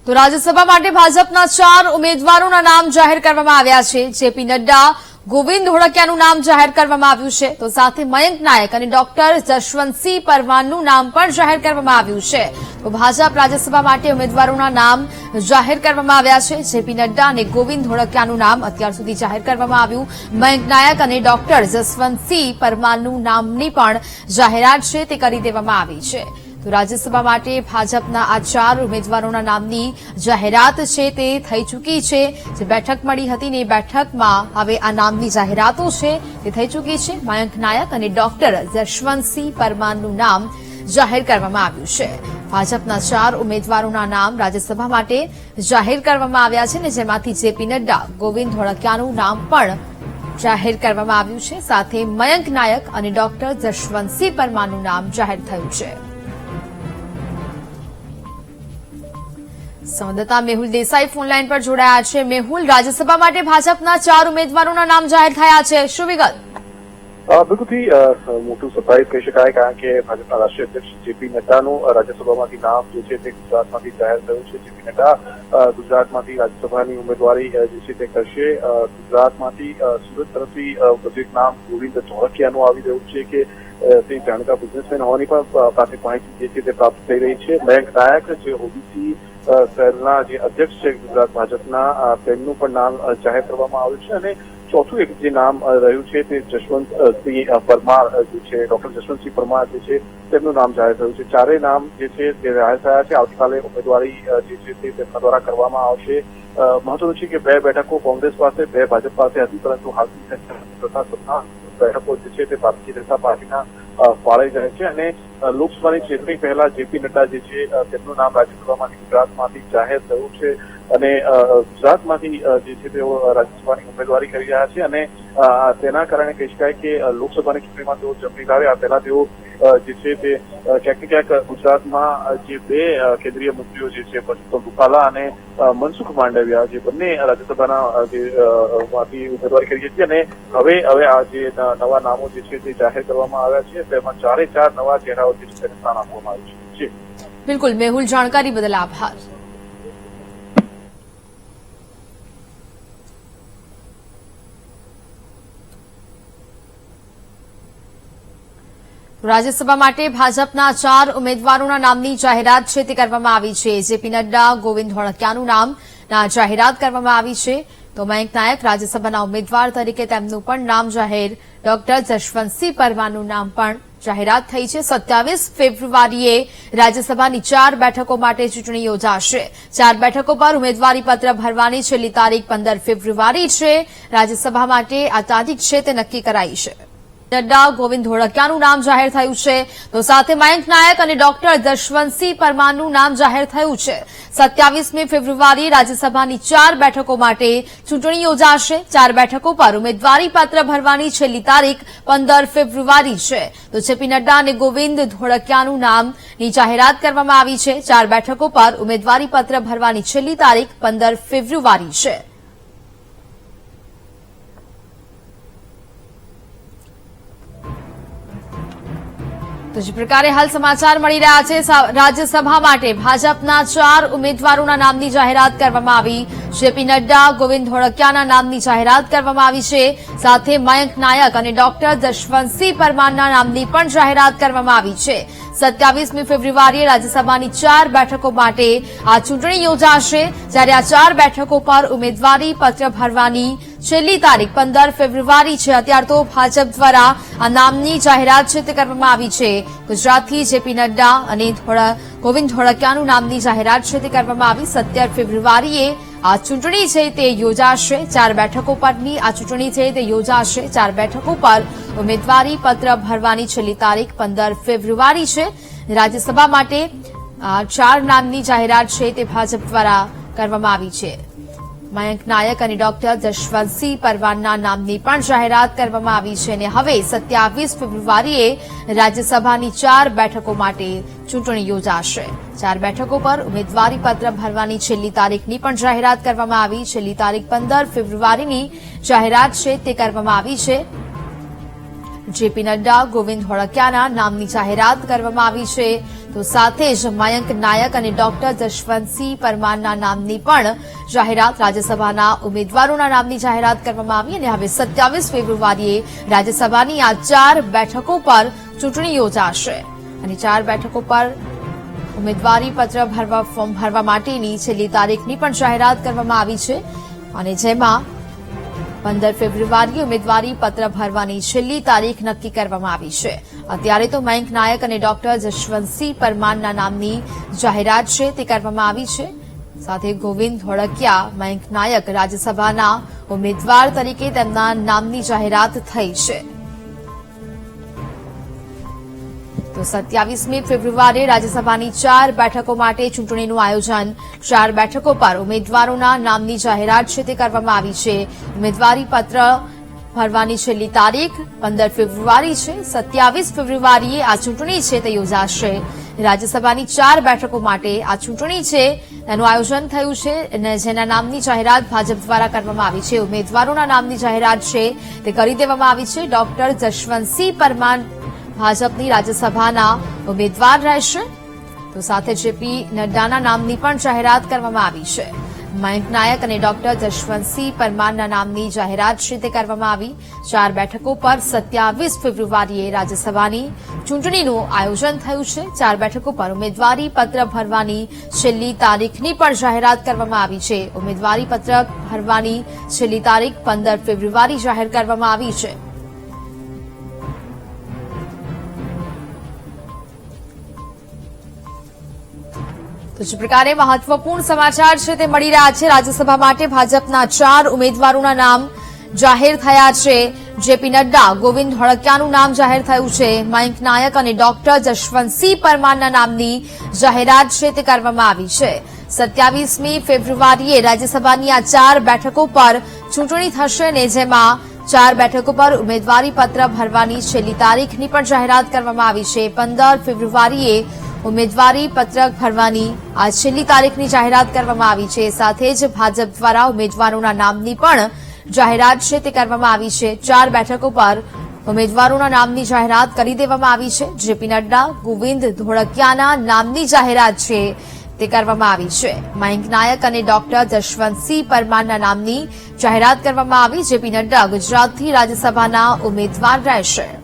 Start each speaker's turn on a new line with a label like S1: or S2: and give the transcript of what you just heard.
S1: તો રાજ્યસભા માટે ભાજપના 4 ઉમેદવારોના નામ જાહેર કરવામાં આવ્યા છે। જેપી નડ્ડા, ગોવિંદ ધોળકિયાનું નામ જાહેર કરવામાં આવ્યું છે, તો સાથે મયંક નાયક અને ડોક્ટર જશવંતસિંહ પરમારનું નામ પણ જાહેર કરવામાં આવ્યું છે। તો ભાજપ રાજ્યસભા માટે ઉમેદવારોના નામ જાહેર કરવામાં આવ્યા છે। જેપી નડ્ડા અને ગોવિંદ ધોળકિયાનું નામ અત્યાર સુધી જાહેર કરવામાં આવ્યું। મયંક નાયક અને ડોક્ટર જશવંતસિંહ પરમારનું નામની પણ જાહેરાત છે તે કરી દેવામાં આવી છે। તો રાજ્યસભા માટે ભાજપના આ 4 ઉમેદવારોના નામની જાહેરાત છે તે થઈ ચૂકી છે। જે બેઠક મળી હતી ને એ બેઠકમાં હવે આ નામની જાહેરાતો છે તે થઈ ચૂકી છે। મયંક નાયક અને ડોક્ટર જશવંતસિંહ પરમારનું નામ જાહેર કરવામાં આવ્યું છે। ભાજપના 4 ઉમેદવારોના નામ રાજ્યસભા માટે જાહેર કરવામાં આવ્યા છે ને જેમાંથી જેપી નડ્ડા, ગોવિંદ ધોળકિયાનું નામ પણ જાહેર કરવામાં આવ્યું છે, સાથે મયંક નાયક અને ડોક્ટર જશવંતસિંહ પરમારનું નામ જાહેર થયું છે। સંવાદદાતા મેહુલ દેસાઈ ફોનલાઈન પર જોડાયા છે। મેહુલ, રાજ્યસભા માટે ભાજપના 4 ઉમેદવારોના નામ જાહેર થયા છે, શું વિગત?
S2: બિલકુલથી મોટું સરપ્રાઇઝ કહી શકાય, કારણ કે ભાજપના રાષ્ટ્રીય અધ્યક્ષ જેપી નડ્ડાનું રાજ્યસભામાંથી નામ જે છે તે ગુજરાતમાંથી જાહેર થયું છે। જેપી નડ્ડા ગુજરાતમાંથી રાજ્યસભાની ઉમેદવારી જે છે તે કરશે। ગુજરાતમાંથી સુરત તરફથી એક નામ ગોવિંદ ધોળકિયાનું આવી રહ્યું છે કે તે જાણીતા બિઝનેસમેન હોવાની પણ પ્રાથમિક માહિતી જે છે તે પ્રાપ્ત થઈ રહી છે। મયંક નાયક જે ઓબીસી સેલના જે અધ્યક્ષ છે ગુજરાત ભાજપના, તેમનું પણ નામ જાહેર કરવામાં આવ્યું છે। અને ચોથું એક જે નામ રહ્યું છે તે જશવંતસિંહ પરમાર જે છે, ડોક્ટર જશવંતસિંહ પરમાર જે છે તેમનું નામ જાહેર થયું છે। ચારેય નામ જે છે તે જાહેર થયા છે। આવતીકાલે ઉમેદવારી જે છે તે તેમના દ્વારા કરવામાં આવશે। મહત્વનું છે કે 2 બેઠકો કોંગ્રેસ પાસે, 2 ભાજપ પાસે હતી, પરંતુ હાલની બેઠકો જે છે તે ભારતીય જનતા પાર્ટીના ફાળે જાય છે। અને લોકસભાની ચૂંટણી પહેલા જેપી નડ્ડા જે છે તેમનું નામ રાજ્યસભામાંથી ગુજરાતમાંથી જાહેર થયું છે અને ગુજરાતમાંથી જે છે તેઓ રાજ્યસભાની ઉમેદવારી કરી રહ્યા છે। અને તેના કારણે કહી શકાય કે લોકસભાની ચૂંટણીમાં તેઓ જંગી લાવે આ પહેલા તેઓ જે છે તે ક્યાંક ને ક્યાંક ગુજરાતમાં જે 2 કેન્દ્રીય મંત્રીઓ જે છે પરસોત્તમ રૂપાલા અને મનસુખ માંડવિયા જે બંને રાજ્યસભાના માંથી ઉમેદવારી કરી હતી, અને હવે આ જે નવા નામો જે છે તે જાહેર કરવામાં આવ્યા છે, તેમાં 4 નવા ચહેરાઓ જે છે તેને સ્થાન આપવામાં આવ્યું છે।
S1: બિલકુલ મેહુલ, જાણકારી બદલ આભાર। રાજ્યસભા માટે ભાજપના 4 ઉમેદવારોના નામની જાહેરાત છે તે કરવામાં આવી છે। જેપી નડ્ડા, ગોવિંદ ધોળકિયાનું નામ જાહેરાત કરવામાં આવી છે। તો મયંક નાયક રાજ્યસભાના ઉમેદવાર તરીકે તેમનું પણ નામ જાહેર, ડોક્ટર જશવંતસિંહ પરમારનું નામ પણ જાહેરાત થઈ છે। 27 ફેબ્રુઆરીએ રાજ્યસભાની 4 બેઠકો માટે ચૂંટણી યોજાશે। 4 બેઠકો પર ઉમેદવારી પત્ર ભરવાની છેલ્લી તારીખ 15 ફેબ્રુઆરી છે। રાજ્યસભા માટે આ તારીખ છે તે નક્કી કરાઈ છે। નડ્ડા, ગોવિંદ ધોળકિયાનું નામ જાહેર થયું છે, તો સાથે મયંક નાયક અને ડોક્ટર જશવંતસિંહ પરમારનું નામ જાહેર થયું છે। 27મી ફેબ્રુઆરીએ રાજ્યસભાની 4 બેઠકો માટે ચૂંટણી યોજાશે। 4 બેઠકો પર ઉમેદવારી પત્ર ભરવાની છેલ્લી તારીખ 15 ફેબ્રુઆરી છે। તો જેપી નડ્ડા અને ગોવિંદ ધોળકિયાનું નામની જાહેરાત કરવામાં આવી છે। 4 બેઠકો પર ઉમેદવારી પત્ર ભરવાની છેલ્લી તારીખ 15 ફેબ્રુઆરી છે। તો જે પ્રકારે હાલ સમાચાર મળી રહ્યા છે, રાજ્યસભા માટે ભાજપના 4 ઉમેદવારોના નામની જાહેરાત કરવામાં આવી। જેપી નડ્ડા, ગોવિંદ ધોળકિયાના નામની જાહેરાત કરવામાં આવી છે, સાથે મયંક નાયક અને ડોક્ટર જશવંતસિંહ પરમારના નામની પણ જાહેરાત કરવામાં આવી છે। 27મી ફેબ્રુઆરીએ રાજ્યસભાની 4 બેઠકો માટે આ ચૂંટણી યોજાશે, જ્યારે આ 4 બેઠકો પર ઉમેદવારી પત્ર ભરવાની છેલ્લી તારીખ 15 ફેબ્રુઆરી છે। અત્યાર તો ભાજપ દ્વારા આ નામની જાહેરાત છે તે કરવામાં આવી છે। ગુજરાતથી જેપી નડ્ડા અને ગોવિંદ ધોળકિયાનું નામની જાહેરાત છે તે કરવામાં આવી। 17 ફેબ્રુઆરીએ આ ચૂંટણી છે તે યોજાશે। 4 બેઠકો પરની આ ચૂંટણી છે તે યોજાશે। 4 બેઠકો પર ઉમેદવારી પત્ર ભરવાની છેલ્લી તારીખ 15 ફેબ્રુઆરી છે। રાજ્યસભા માટે 4 નામની જાહેરાત છે તે ભાજપ દ્વારા કરવામાં આવી છે। મયંક નાયક અને ડોક્ટર જશવંતસિંહ પરમારના નામની પણ જાહેરાત કરવામાં આવી છે અને હવે 27 ફેબ્રુઆરીએ રાજ્યસભાની 4 બેઠકો માટે ચૂંટણી યોજાશે। 4 બેઠકો પર ઉમેદવારી પત્ર ભરવાની છેલ્લી તારીખની પણ જાહેરાત કરવામાં આવી। છેલ્લી તારીખ 15 ફેબ્રુઆરીની જાહેરાત છે તે કરવામાં આવી છે। જેપી નડ્ડા, ગોવિંદ ધોળકિયાના નામની જાહેરાત કરવામાં આવી છે। તો સાથે જ મયંક નાયક અને ડોક્ટર જશવંતસિંહ પરમારના નામની પણ જાહેરાત રાજ્યસભાના ઉમેદવારોના નામની જાહેરાત કરવામાં આવી અને હવે 27 ફેબ્રુઆરીએ રાજ્યસભાની આ 4 બેઠકો પર ચૂંટણી યોજાશે અને 4 બેઠકો પર ઉમેદવારી પત્ર ફોર્મ ભરવા માટેની છેલ્લી તારીખની પણ જાહેરાત કરવામાં આવી છે અને જેમાં 15 ફેબ્રુઆરીએ ઉમેદવારી પત્ર ભરવાની છેલ્લી તારીખ નક્કી કરવામાં આવી છે. અત્યારે તો મયંક નાયક અને ડોક્ટર જશવંતસિંહ પરમારના નામની જાહેરાત છે તે કરવામાં આવી છે. સાથે ગોવિંદ ધોળકિયા, મયંક નાયક રાજ્યસભાના ઉમેદવાર તરીકે તેમના નામની જાહેરાત થઈ છે. તો 27મી ફેબ્રુઆરીએ રાજ્યસભાની 4 બેઠકો માટે ચૂંટણીનું આયોજન. 4 બેઠકો પર ઉમેદવારોના નામની જાહેરાત છે તે કરવામાં આવી છે. ઉમેદવારી પત્ર ભરવાની છેલ્લી તારીખ 15 ફેબ્રુઆરી છે. 27 ફેબ્રુઆરીએ આ ચૂંટણી છે તે યોજાશે. રાજ્યસભાની 4 બેઠકો માટે આ ચૂંટણી છે તેનું આયોજન થયું છે અને જેના નામની જાહેરાત ભાજપ દ્વારા કરવામાં આવી છે. ઉમેદવારોના નામની જાહેરાત છે તે કરી દેવામાં આવી છે. ડોક્ટર જશવંતસિંહ પરમાર ભાજપની રાજ્યસભાના ઉમેદવાર રહેશે. તો સાથે જેપી નડ્ડાના નામની પણ જાહેરાત કરવામાં આવી છે. મયંક નાયક અને ડોક્ટર જશવંતસિંહ પરમારના નામની જાહેરાત છે તે કરવામાં આવી. 4 બેઠકો પર 27 ફેબ્રુઆરીએ રાજ્યસભાની ચૂંટણીનું આયોજન થયું છે. 4 બેઠકો પર ઉમેદવારી પત્ર ભરવાની છેલ્લી તારીખની પણ જાહેરાત કરવામાં આવી છે. ઉમેદવારી પત્ર ભરવાની છેલ્લી તારીખ 15 ફેબ્રુઆરી જાહેર કરવામાં આવી છે. તો જે પ્રકારે મહત્વપૂર્ણ સમાચાર છે તે મળી રહ્યા છે. રાજ્યસભા માટે ભાજપના 4 ઉમેદવારોના નામ જાહેર થયા છે. જેપી નડ્ડા, ગોવિંદ ધોળકિયાનું નામ જાહેર થયું છે. મયંક નાયક અને ડોક્ટર જશવંતસિંહ પરમારના નામની જાહેરાત છે તે કરવામાં આવી છે. 27મી ફેબ્રુઆરીએ રાજ્યસભાની આ 4 બેઠકો પર ચૂંટણી થશે અને જેમાં 4 બેઠકો પર ઉમેદવારી પત્ર ભરવાની છેલ્લી તારીખની પણ જાહેરાત કરવામાં આવી છે. 15 ફેબ્રુઆરીએ ઉમેદવારી પત્રક ભરવાની આ છેલ્લી તારીખની જાહેરાત કરવામાં આવી છે. સાથે જ ભાજપ દ્વારા ઉમેદવારોના નામની પણ જાહેરાત છે તે કરવામાં આવી છે. 4 બેઠકો પર ઉમેદવારોના નામની જાહેરાત કરી દેવામાં આવી છે. જેપી નડ્ડા, ગોવિંદ ધોળકિયાના નામની જાહેરાત છે તે કરવામાં આવી છે. મયંક નાયક અને ડોક્ટર જશવંતસિંહ પરમારના નામની જાહેરાત કરવામાં આવી. જેપી નડ્ડા ગુજરાતથી રાજ્યસભાના ઉમેદવાર રહેશે.